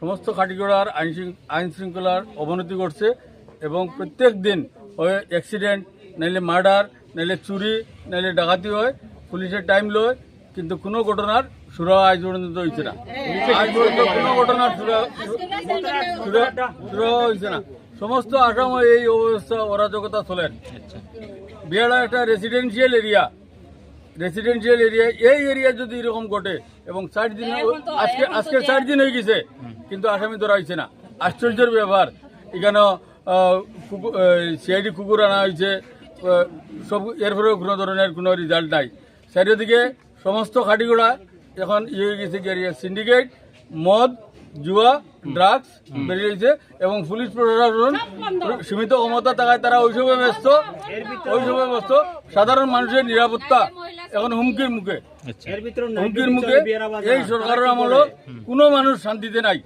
সমস্ত খাটিগড়ার আইন শৃঙ্খলার অবনতি ঘটছে এবং প্রত্যেক দিন ওই অ্যাক্সিডেন্ট নাইলে মার্ডার নাইলে চুরি নাইলে ডাকাতি হয়, পুলিশের টাইম লয়, কিন্তু কোনো ঘটনার সুরা আজ পর্যন্ত হয়েছে না। আজ পর্যন্ত কোনো ঘটনার সুরা হয়েছে না। সমস্ত আসামে এই অবস্থা অরাজকতা চলেন। বিহারা একটা রেসিডেন্সিয়াল এরিয়া, এই এরিয়া যদি এরকম ঘটে এবং 4 দিন আজকে 4 দিন হয়ে গেছে কিন্তু আসামি ধরা হয়েছে না। আশ্চর্যের ব্যাপার। এখানে সিআইডি কুকুর আনা হয়েছে, সব এরপরেও কোনো ধরনের কোনো রেজাল্ট নাই। চারিদিকে সমস্ত খাটিগোড়া এখন হয়ে গেছে সিন্ডিকেট, মদ, জুয়া, ড্রাগস বেরিয়েছে এবং পুলিশ প্রশাসন সীমিত ক্ষমতা থাকায় তারা ওইসবে ব্যস্ত। সাধারণ মানুষের নিরাপত্তা এখন হুমকির মুখে। এই সরকারের আমলে কোনো মানুষ শান্তিতে নাই।